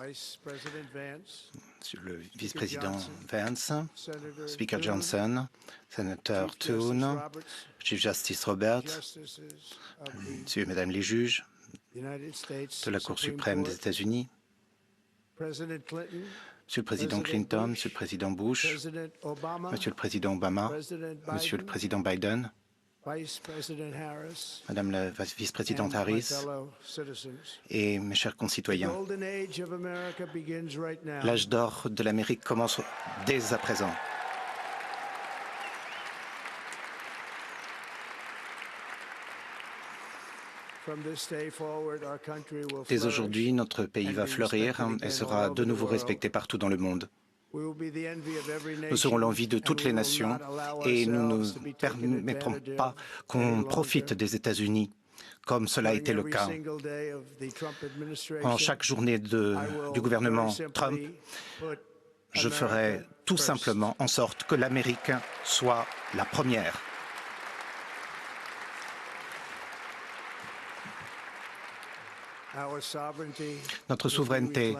Monsieur le vice-président Vance, Speaker Johnson, Sénateur Thune, Chief Justice Roberts, Messieurs et Mesdames les juges de la Cour suprême des États-Unis, Monsieur le Président Clinton, Monsieur le Président Bush, Monsieur le Président Obama, Monsieur le Président Biden, Madame la vice-présidente Harris et mes chers concitoyens, l'âge d'or de l'Amérique commence dès à présent. Dès aujourd'hui, notre pays va fleurir et sera de nouveau respecté partout dans le monde. Nous serons l'envie de toutes les nations et nous ne permettrons pas qu'on profite des États-Unis comme cela a été le cas. En chaque journée du gouvernement Trump, je ferai tout simplement en sorte que l'Amérique soit la première. Notre souveraineté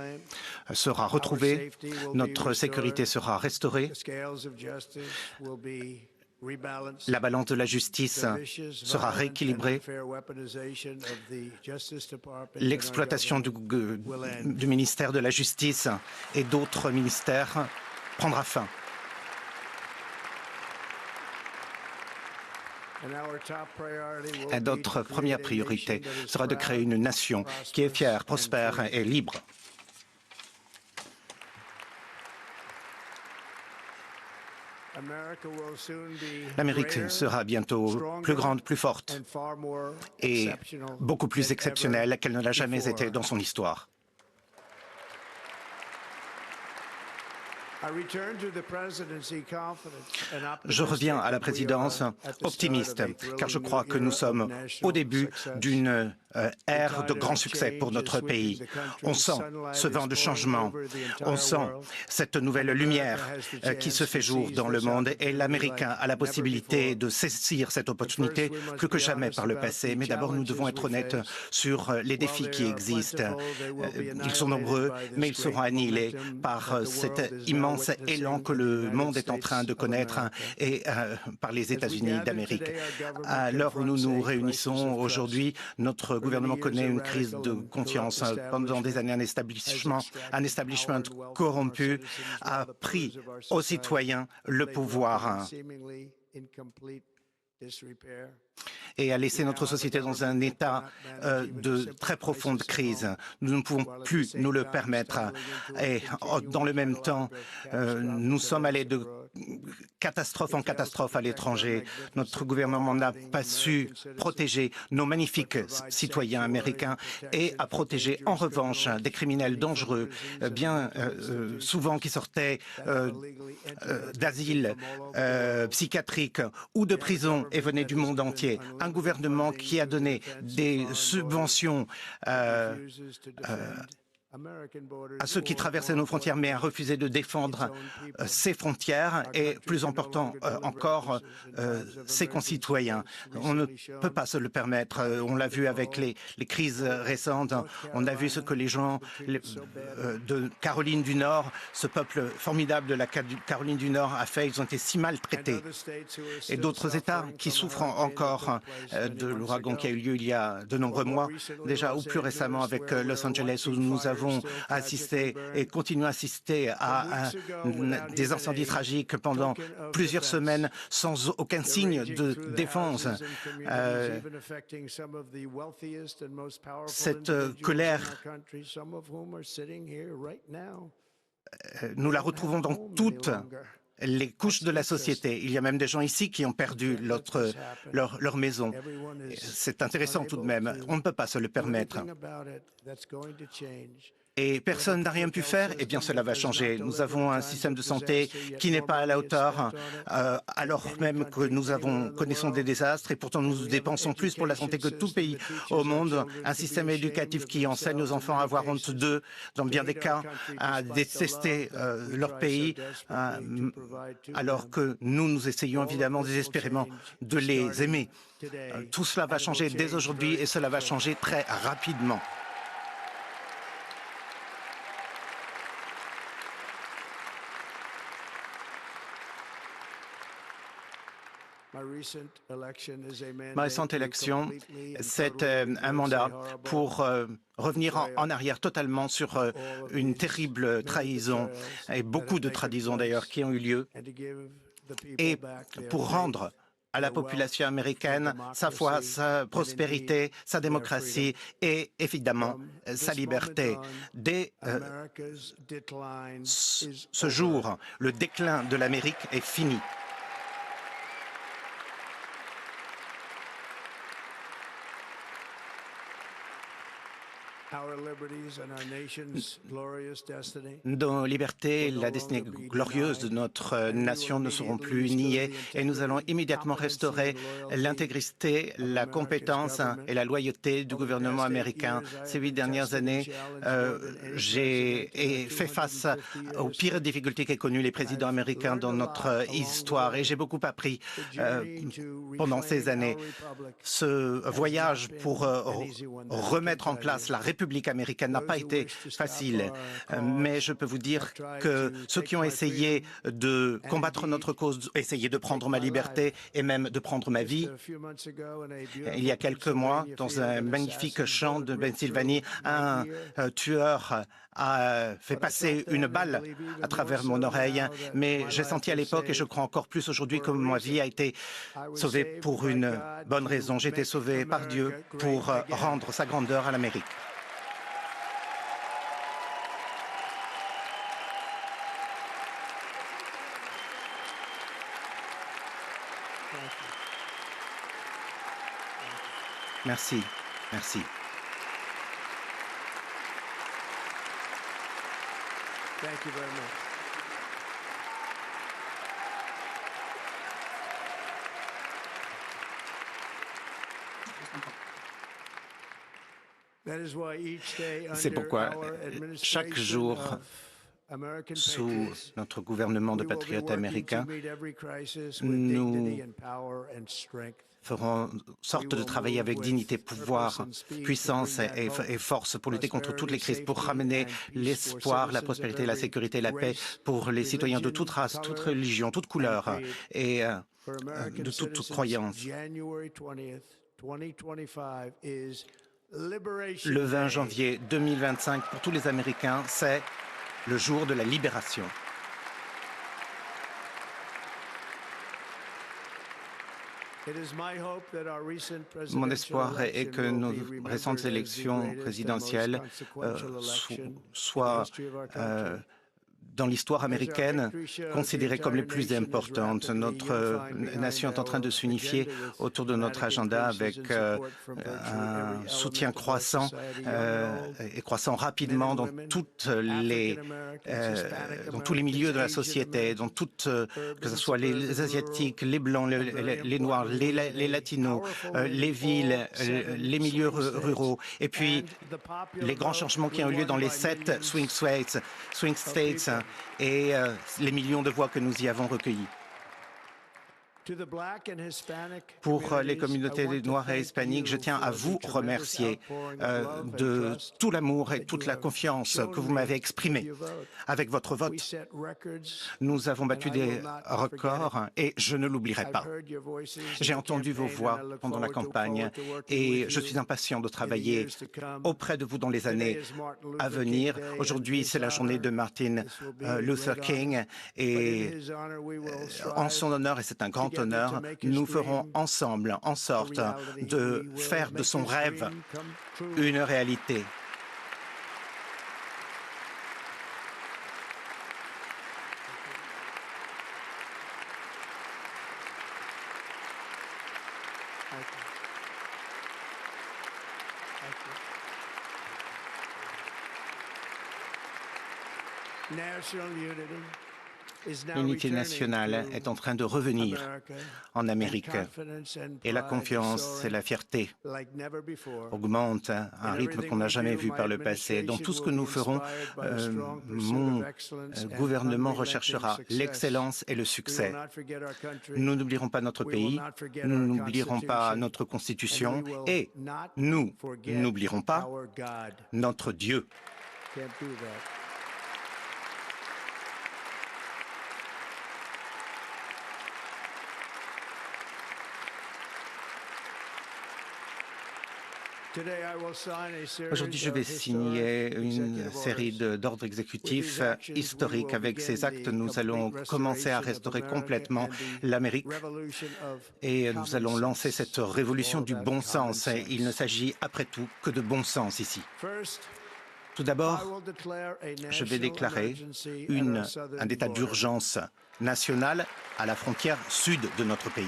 sera retrouvée, notre sécurité sera restaurée, la balance de la justice sera rééquilibrée, l'exploitation du ministère de la Justice et d'autres ministères prendra fin. Et notre première priorité sera de créer une nation qui est fière, prospère et libre. L'Amérique sera bientôt plus grande, plus forte et beaucoup plus exceptionnelle qu'elle ne l'a jamais été dans son histoire. Je reviens à la présidence optimiste, car je crois que nous sommes au début d'une ère de grand succès pour notre pays. On sent ce vent de changement, on sent cette nouvelle lumière qui se fait jour dans le monde et l'Américain a la possibilité de saisir cette opportunité plus que jamais par le passé. Mais d'abord, nous devons être honnêtes sur les défis qui existent. Ils sont nombreux, mais ils seront annihilés par cet immense élan que le monde est en train de connaître et par les États-Unis d'Amérique. À l'heure où nous nous réunissons aujourd'hui, notre gouvernement connaît une crise de confiance. Pendant des années, un establishment corrompu a pris aux citoyens le pouvoir et a laissé notre société dans un état de très profonde crise. Nous ne pouvons plus nous le permettre. Et dans le même temps, nous sommes allés de catastrophe en catastrophe à l'étranger. Notre gouvernement n'a pas su protéger nos magnifiques citoyens américains et a protégé en revanche des criminels dangereux, bien souvent qui sortaient d'asile psychiatrique ou de prison et venaient du monde entier. Un gouvernement qui a donné des subventions à ceux qui traversaient nos frontières, mais a refusé de défendre ses frontières et, plus important encore, ses concitoyens. On ne peut pas se le permettre. On l'a vu avec les crises récentes. On a vu ce que les gens de Caroline du Nord, ce peuple formidable de la Caroline du Nord a fait. Ils ont été si maltraités. Et d'autres États qui souffrent encore de l'ouragan qui a eu lieu il y a de nombreux mois, déjà ou plus récemment avec Los Angeles, où nous avons assisté et continuons à assister à des incendies tragiques pendant plusieurs semaines sans aucun signe de défense. Cette colère, nous la retrouvons dans toutes les couches de la société. Il y a même des gens ici qui ont perdu leur maison. C'est intéressant tout de même. On ne peut pas se le permettre. Et personne n'a rien pu faire, eh bien cela va changer. Nous avons un système de santé qui n'est pas à la hauteur, alors même que nous connaissons des désastres et pourtant nous dépensons plus pour la santé que tout pays au monde. Un système éducatif qui enseigne aux enfants à avoir honte d'eux, dans bien des cas, à détester leur pays, alors que nous essayons évidemment désespérément de les aimer. Tout cela va changer dès aujourd'hui et cela va changer très rapidement. Ma récente élection, c'est un mandat pour revenir en arrière totalement sur une terrible trahison, et beaucoup de trahisons d'ailleurs qui ont eu lieu, et pour rendre à la population américaine sa foi, sa prospérité, sa démocratie et évidemment sa liberté. Dès ce jour, le déclin de l'Amérique est fini. Nos libertés, la destinée glorieuse de notre nation ne seront plus niées et nous allons immédiatement restaurer l'intégrité, la compétence et la loyauté du gouvernement américain. Ces 8 dernières années, j'ai fait face aux pires difficultés qu'aient connues les présidents américains dans notre histoire et j'ai beaucoup appris pendant ces années. Ce voyage pour remettre en place la République américaine n'a pas été facile, mais je peux vous dire que ceux qui ont essayé de combattre notre cause, essayé de prendre ma liberté et même de prendre ma vie, il y a quelques mois, dans un magnifique champ de Pennsylvanie, un tueur a fait passer une balle à travers mon oreille, mais j'ai senti à l'époque, et je crois encore plus aujourd'hui, que ma vie a été sauvée pour une bonne raison. J'ai été sauvé par Dieu pour rendre sa grandeur à l'Amérique. Merci, merci. Thank you very much. C'est pourquoi chaque jour, sous notre gouvernement de patriotes américains, nous ferons en sorte de travailler avec dignité, pouvoir, puissance et force pour lutter contre toutes les crises, pour ramener l'espoir, la prospérité, la sécurité, la paix pour les citoyens de toute race, toute religion, toute couleur et de toute croyance. Le 20 janvier 2025, pour tous les Américains, c'est le jour de la libération. Mon espoir est que nos récentes élections présidentielles soient dans l'histoire américaine considérées comme les plus importantes. Notre nation est en train de s'unifier autour de notre agenda avec un soutien croissant et croissant rapidement dans tous les milieux de la société, que ce soit les Asiatiques, les Blancs, les Noirs, les Latinos, les villes, les milieux ruraux, et puis les grands changements qui ont eu lieu dans les 7 swing states et les millions de voix que nous y avons recueillies. Pour les communautés noires et hispaniques, je tiens à vous remercier de tout l'amour et toute la confiance que vous m'avez exprimé avec votre vote. Nous avons battu des records et je ne l'oublierai pas. J'ai entendu vos voix pendant la campagne et je suis impatient de travailler auprès de vous dans les années à venir. Aujourd'hui, c'est la journée de Martin Luther King et en son honneur, et c'est un grand honneur, nous ferons ensemble en sorte de faire de son rêve une réalité. L'unité nationale est en train de revenir en Amérique et la confiance et la fierté augmentent à un rythme qu'on n'a jamais vu par le passé. Dans tout ce que nous ferons, mon gouvernement recherchera l'excellence et le succès. Nous n'oublierons pas notre pays, nous n'oublierons pas notre Constitution et nous n'oublierons pas notre Dieu. Aujourd'hui, je vais signer une série d'ordres exécutifs historiques. Avec ces actes, nous allons commencer à restaurer complètement l'Amérique et nous allons lancer cette révolution du bon sens. Il ne s'agit après tout que de bon sens ici. Tout d'abord, je vais déclarer un état d'urgence national à la frontière sud de notre pays.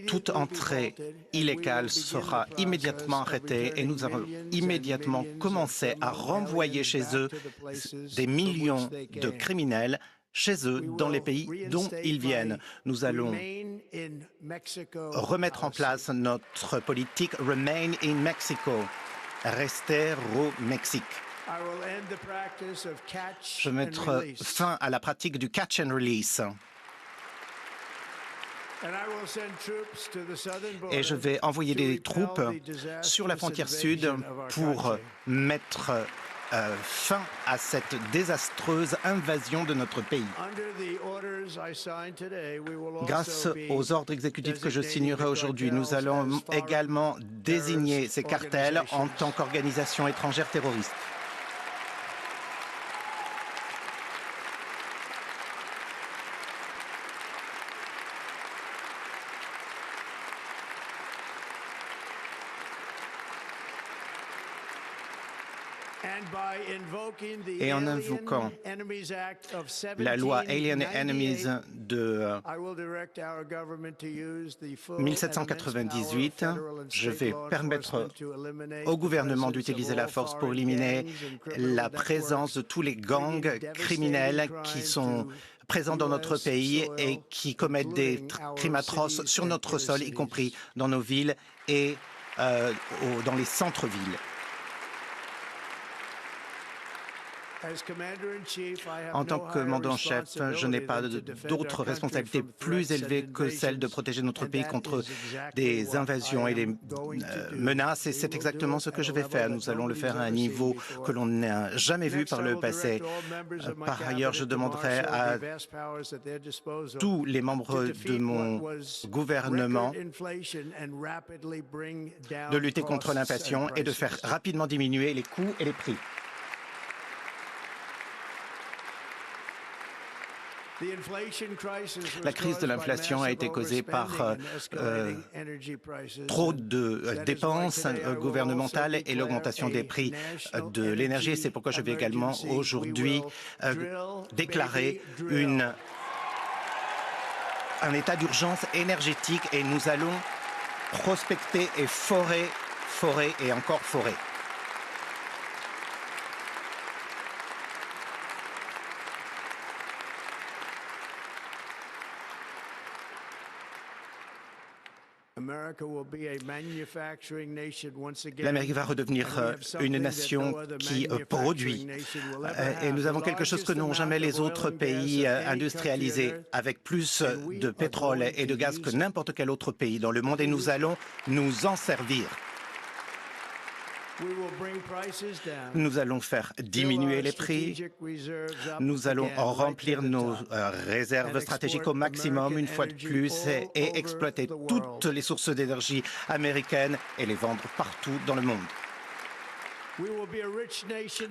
Toute entrée illégale sera immédiatement arrêtée et nous allons immédiatement commencer à renvoyer chez eux des millions de criminels chez eux, dans les pays dont ils viennent. Nous allons remettre en place notre politique Remain in Mexico, rester au Mexique. Je vais mettre fin à la pratique du catch and release. Et je vais envoyer des troupes sur la frontière sud pour mettre fin à cette désastreuse invasion de notre pays. Grâce aux ordres exécutifs que je signerai aujourd'hui, nous allons également désigner ces cartels en tant qu'organisations étrangères terroristes. Et en invoquant la loi Alien Enemies de 1798, je vais permettre au gouvernement d'utiliser la force pour éliminer la présence de tous les gangs criminels qui sont présents dans notre pays et qui commettent des crimes atroces sur notre sol, y compris dans nos villes et dans les centres-villes. En tant que commandant-chef, je n'ai pas d'autres responsabilités plus élevées que celle de protéger notre pays contre des invasions et des menaces, et c'est exactement ce que je vais faire. Nous allons le faire à un niveau que l'on n'a jamais vu par le passé. Par ailleurs, je demanderai à tous les membres de mon gouvernement de lutter contre l'inflation et de faire rapidement diminuer les coûts et les prix. La crise de l'inflation a été causée par trop de dépenses gouvernementales et l'augmentation des prix de l'énergie. C'est pourquoi je vais également aujourd'hui déclarer un état d'urgence énergétique et nous allons prospecter et forer et encore forer. L'Amérique va redevenir une nation qui produit. Et nous avons quelque chose que n'ont jamais les autres pays industrialisés, avec plus de pétrole et de gaz que n'importe quel autre pays dans le monde, et nous allons nous en servir. Nous allons faire diminuer les prix, nous allons remplir nos réserves stratégiques au maximum une fois de plus et exploiter toutes les sources d'énergie américaines et les vendre partout dans le monde.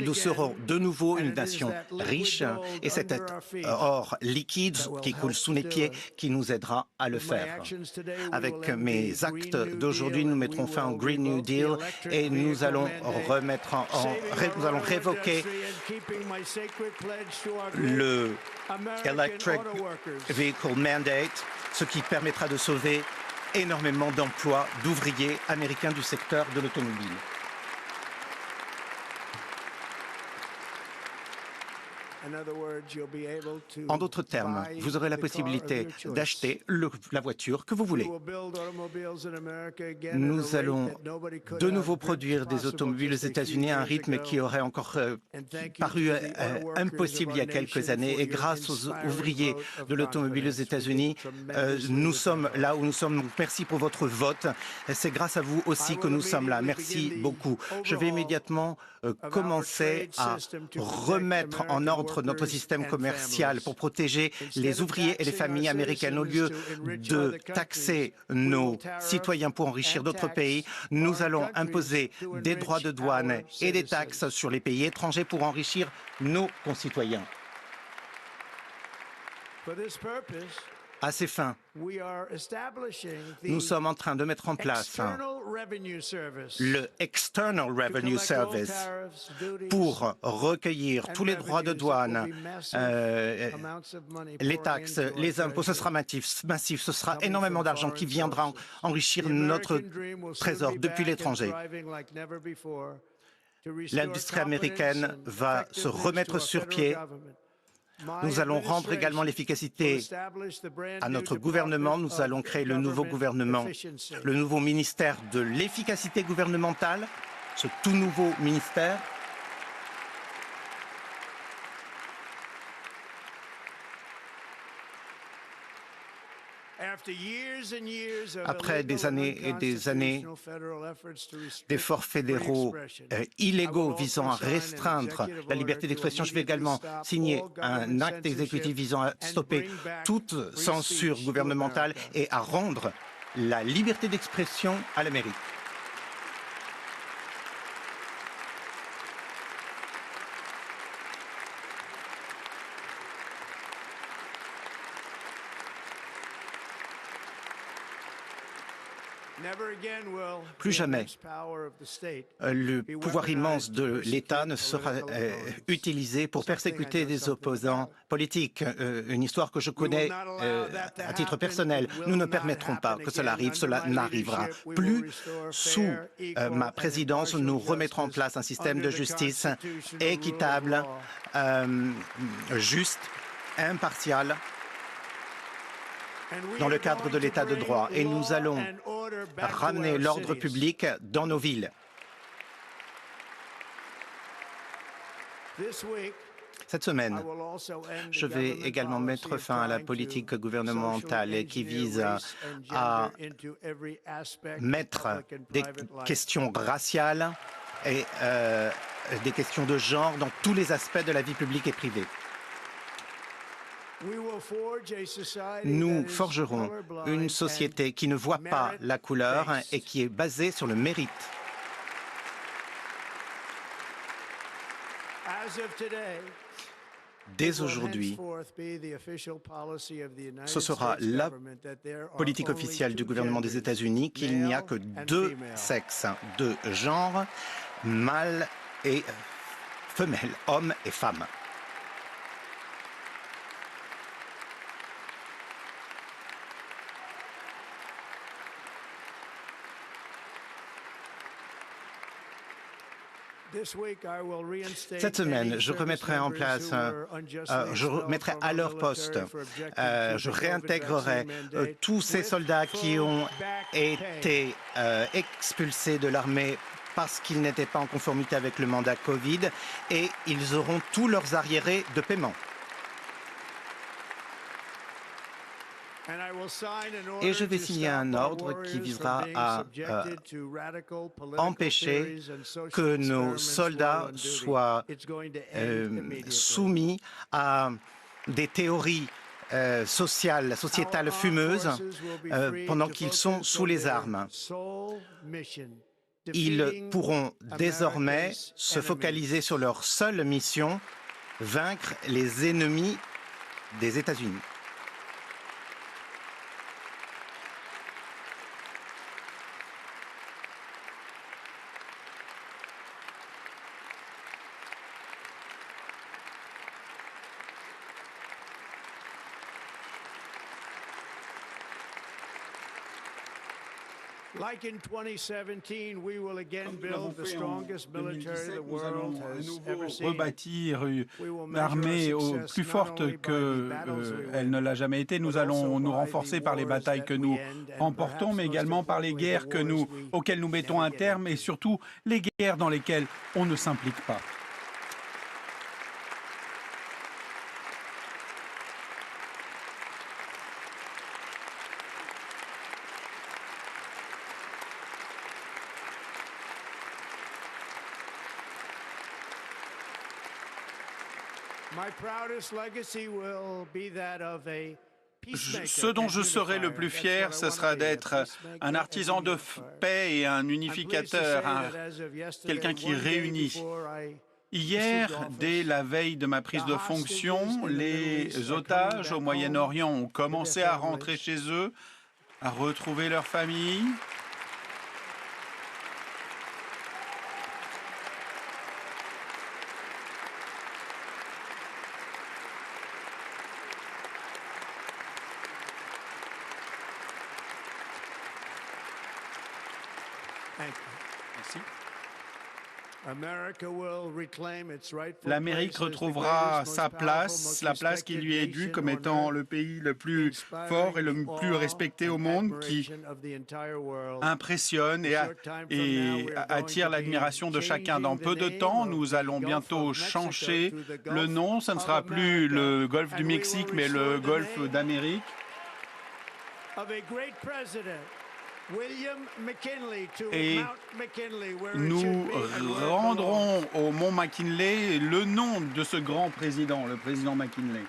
Nous serons de nouveau une nation riche et c'est cet or liquide qui coule sous les pieds qui nous aidera à le faire. Avec mes actes d'aujourd'hui, nous mettrons fin au Green New Deal et nous allons nous allons révoquer le Electric Vehicle Mandate, ce qui permettra de sauver énormément d'emplois d'ouvriers américains du secteur de l'automobile. En d'autres termes, vous aurez la possibilité d'acheter la voiture que vous voulez. Nous allons de nouveau produire des automobiles aux États-Unis à un rythme qui aurait encore paru impossible il y a quelques années. Et grâce aux ouvriers de l'automobile aux États-Unis, nous sommes là où nous sommes. Donc, merci pour votre vote. C'est grâce à vous aussi que nous sommes là. Merci beaucoup. Je vais immédiatement commencer à remettre en ordre notre système commercial pour protéger les ouvriers et les familles américaines. Au lieu de taxer nos citoyens pour enrichir d'autres pays, nous allons imposer des droits de douane et des taxes sur les pays étrangers pour enrichir nos concitoyens. À ces fins, nous sommes en train de mettre en place le External Revenue Service pour recueillir tous les droits de douane, les taxes, les impôts. Ce sera massif, ce sera énormément d'argent qui viendra enrichir notre trésor depuis l'étranger. L'industrie américaine va se remettre sur pied. Nous allons rendre également l'efficacité à notre gouvernement. Nous allons créer le nouveau gouvernement, le nouveau ministère de l'efficacité gouvernementale, ce tout nouveau ministère. Après des années et des années d'efforts fédéraux illégaux visant à restreindre la liberté d'expression, je vais également signer un acte exécutif visant à stopper toute censure gouvernementale et à rendre la liberté d'expression à l'Amérique. Plus jamais le pouvoir immense de l'État ne sera utilisé pour persécuter des opposants politiques. Une histoire que je connais à titre personnel. Nous ne permettrons pas que cela arrive. Cela n'arrivera plus. Sous ma présidence, nous remettrons en place un système de justice équitable, juste, impartial, dans le cadre de l'état de droit, et nous allons ramener l'ordre public dans nos villes. Cette semaine, je vais également mettre fin à la politique gouvernementale qui vise à mettre des questions raciales et des questions de genre dans tous les aspects de la vie publique et privée. Nous forgerons une société qui ne voit pas la couleur et qui est basée sur le mérite. Dès aujourd'hui, ce sera la politique officielle du gouvernement des États-Unis qu'il n'y a que deux sexes, deux genres, mâle et femelle, homme et femme. Cette semaine, je remettrai en place, je remettrai à leur poste, je réintégrerai tous ces soldats qui ont été expulsés de l'armée parce qu'ils n'étaient pas en conformité avec le mandat Covid, et ils auront tous leurs arriérés de paiement. Et je vais signer un ordre qui visera à empêcher que nos soldats soient soumis à des théories sociétales fumeuses pendant qu'ils sont sous les armes. Ils pourront désormais se focaliser sur leur seule mission, vaincre les ennemis des États-Unis. Like in 2017, we will again Comme nous l'avons build the fait en strongest military 2017, the nous allons world à has nouveau ever seen. rebâtir We will une measure our armée success plus not forte only by the que battles we elle ne win, l'a jamais été. Nous but also allons nous by renforcer the par les wars batailles that que we nous end, and remportons, perhaps mais most également par les importantly, the guerres wars we auxquelles nous mettons un never get terme et into. surtout les guerres dans lesquelles on ne s'implique pas. My proudest legacy will be that of a peacemaker Ce dont and je serai le unifier. plus That's fier, what I ce wanna sera be, a d'être peacemaker un and artisan de unifier. paix et un I'm pleased to unificateur, say that as of yesterday, quelqu'un qui one day réunit. before I Hier, received dès office, la veille de ma prise the de hostages fonction, in the Middle les East are coming otages au back home Moyen-Orient ont to their commencé à rentrer families. chez eux, à retrouver leur famille. Thank you. Merci. America will reclaim its rightful L'Amérique place as the retrouvera greatest, sa most powerful, place, most la place qui respected lui est due nation comme on étant earth, le pays le plus fort et le inspiring the plus awe respecté au and monde, qui admiration of the entire world. impressionne A short time from now, we are going attire to be l'admiration de chacun. Dans changing the peu de name temps, of nous the allons Gulf bientôt of Mexico changer to the le Gulf nom. Ce ne of sera plus America, le golfe du and we will Mexique, mais restore le the golfe name d'Amérique. of a great president, William McKinley, to Et Mount McKinley, where it nous should be and where it rendrons belongs. au mont McKinley le nom de ce grand président, le président McKinley.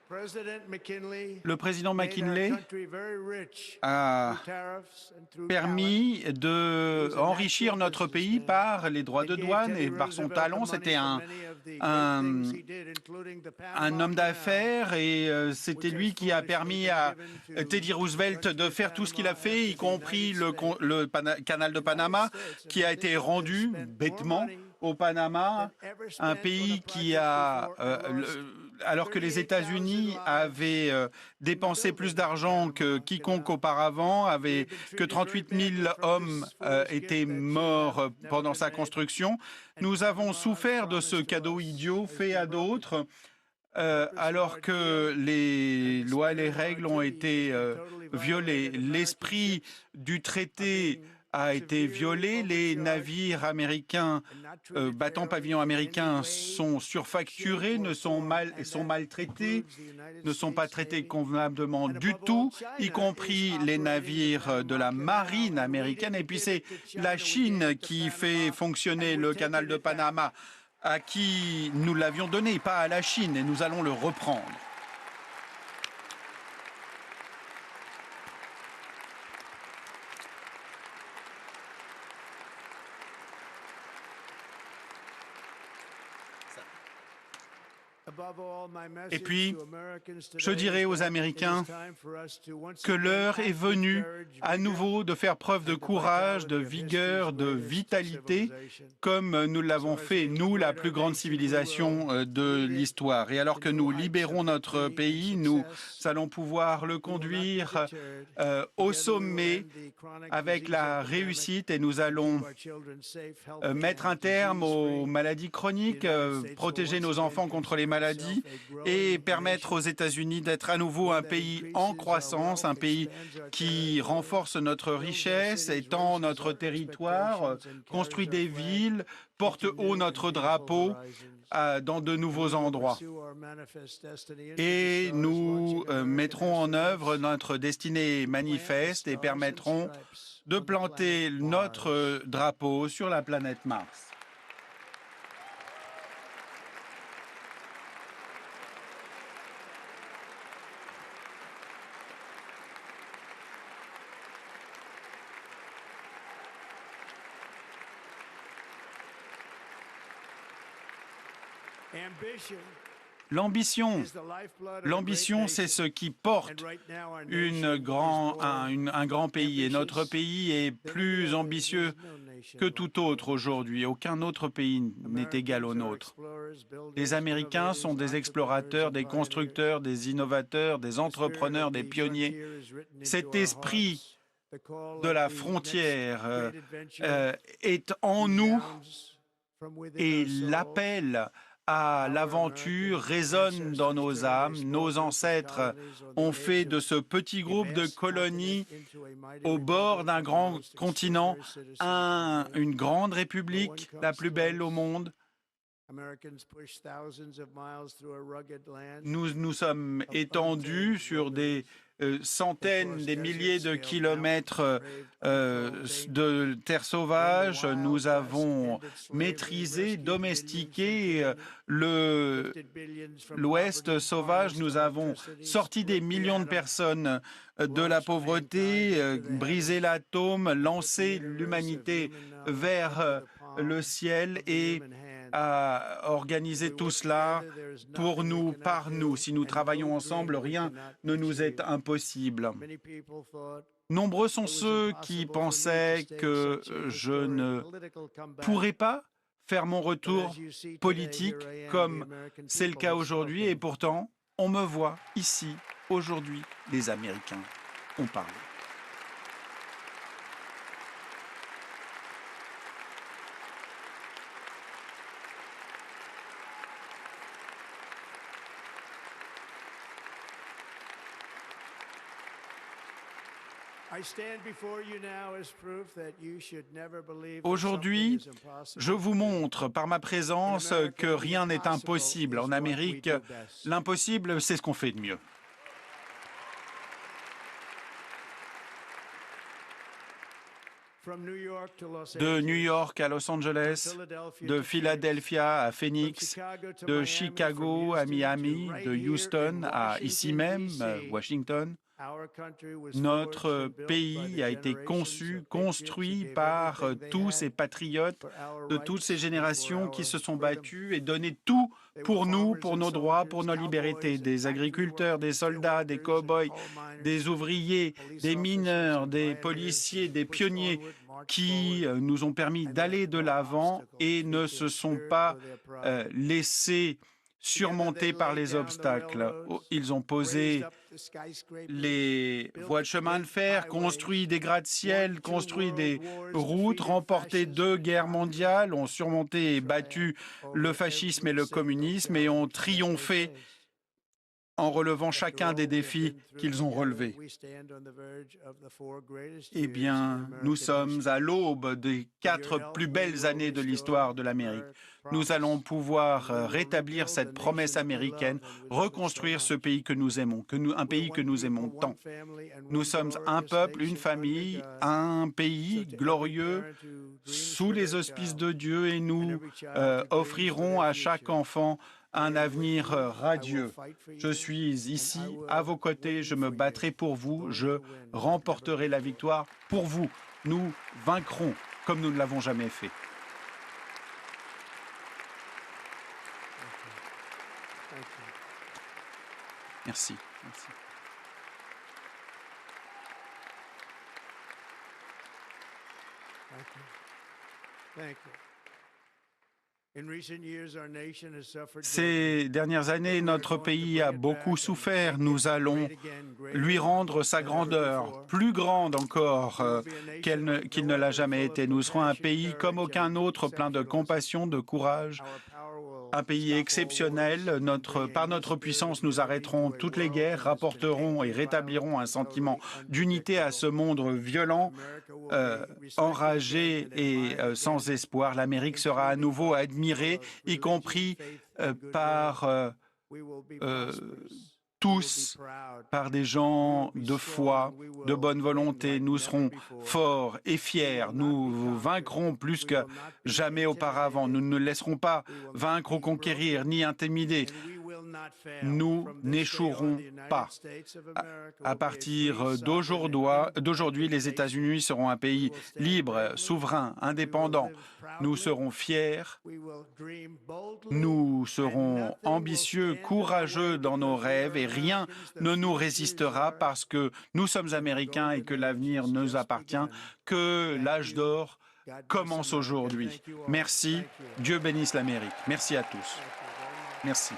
President McKinley Le président made our McKinley country very rich a through tariffs and through permis talent. d'enrichir notre pays par les droits de douane et par son talent. C'était un homme d'affaires et c'était lui qui a permis à Teddy Roosevelt de faire tout ce qu'il a fait, y compris le canal de Panama, qui a été rendu bêtement au Panama, un pays qui a, alors que les États-Unis avaient dépensé plus d'argent que quiconque auparavant, que 38 000 hommes étaient morts pendant sa construction, nous avons souffert de ce cadeau idiot fait à d'autres, alors que les lois et les règles ont été violées. L'esprit du traité a été violé. Les navires américains battant pavillon américain sont surfacturés, sont maltraités, ne sont pas traités convenablement du tout, y compris les navires de la marine américaine. Et puis c'est la Chine qui fait fonctionner le canal de Panama, à qui nous l'avions donné, pas à la Chine, et nous allons le reprendre. Et puis, je dirais aux Américains que l'heure est venue à nouveau de faire preuve de courage, de vigueur, de vitalité, comme nous l'avons fait, nous, la plus grande civilisation de l'histoire. Et alors que nous libérons notre pays, nous allons pouvoir le conduire au sommet avec la réussite et nous allons mettre un terme aux maladies chroniques, protéger nos enfants contre les maladies et permettre aux États-Unis d'être à nouveau un pays en croissance, un pays qui renforce notre richesse, étend notre territoire, construit des villes, porte haut notre drapeau dans de nouveaux endroits. Et nous mettrons en œuvre notre destinée manifeste et permettrons de planter notre drapeau sur la planète Mars. L'ambition, c'est ce qui porte un grand pays. Et notre pays est plus ambitieux que tout autre aujourd'hui. Aucun autre pays n'est égal au nôtre. Les Américains sont des explorateurs, des constructeurs, des innovateurs, des entrepreneurs, des pionniers. Cet esprit de la frontière est en nous et l'appel à l'aventure résonne dans nos âmes. Nos ancêtres ont fait de ce petit groupe de colonies au bord d'un grand continent une grande république, la plus belle au monde. Nous nous sommes étendus sur des centaines, des milliers de kilomètres de terre sauvage. Nous avons maîtrisé, domestiqué l'Ouest sauvage. Nous avons sorti des millions de personnes de la pauvreté, brisé l'atome, lancé l'humanité vers le ciel et à organiser tout cela pour nous, par nous. Si nous travaillons ensemble, rien ne nous est impossible. Nombreux sont ceux qui pensaient que je ne pourrais pas faire mon retour politique comme c'est le cas aujourd'hui. Et pourtant, on me voit ici, aujourd'hui. Les Américains ont parlé. Aujourd'hui, je vous montre par ma présence que rien n'est impossible. En Amérique, l'impossible, c'est ce qu'on fait de mieux. De New York à Los Angeles, de Philadelphia à Phoenix, de Chicago à Miami, de Houston à ici même, Washington. Notre pays a été conçu, construit par tous ces patriotes de toutes ces générations qui se sont battus et donné tout pour nous, pour nos droits, pour nos libertés. Des agriculteurs, des soldats, des cow-boys, des ouvriers, des mineurs, des policiers, des pionniers qui nous ont permis d'aller de l'avant et ne se sont pas laissés surmontés par les obstacles. Ils ont posé les voies de chemin de fer, construit des gratte-ciel, construit des routes, remporté 2 guerres mondiales, ont surmonté et battu le fascisme et le communisme et ont triomphé en relevant chacun des défis qu'ils ont relevés. Eh bien, nous sommes à l'aube des 4 plus belles années de l'histoire de l'Amérique. Nous allons pouvoir rétablir cette promesse américaine, reconstruire ce pays que nous aimons, un pays que nous aimons tant. Nous sommes un peuple, une famille, un pays glorieux sous les auspices de Dieu et nous offrirons à chaque enfant un avenir radieux. Je suis ici, à vos côtés, je me battrai pour vous, je remporterai la victoire pour vous. Nous vaincrons comme nous ne l'avons jamais fait. Merci. Merci. Thank you. Ces dernières années, notre pays a beaucoup souffert. Nous allons lui rendre sa grandeur, plus grande encore qu'il ne l'a jamais été. Nous serons un pays comme aucun autre, plein de compassion, de courage, un pays exceptionnel. Par notre puissance, nous arrêterons toutes les guerres, rapporterons et rétablirons un sentiment d'unité à ce monde violent, enragé et sans espoir. L'Amérique sera à nouveau admirée, y compris par tous, par des gens de foi, de bonne volonté. Nous serons forts et fiers. Nous vaincrons plus que jamais auparavant. Nous ne laisserons pas vaincre ou conquérir, ni intimider. nous n'échouerons pas. À partir d'aujourd'hui, les États-Unis seront un pays libre, souverain, indépendant. Nous serons fiers, nous serons ambitieux, courageux dans nos rêves et rien ne nous résistera parce que nous sommes Américains et que l'avenir nous appartient, que l'âge d'or commence aujourd'hui. Merci. Dieu bénisse l'Amérique. Merci à tous. Merci.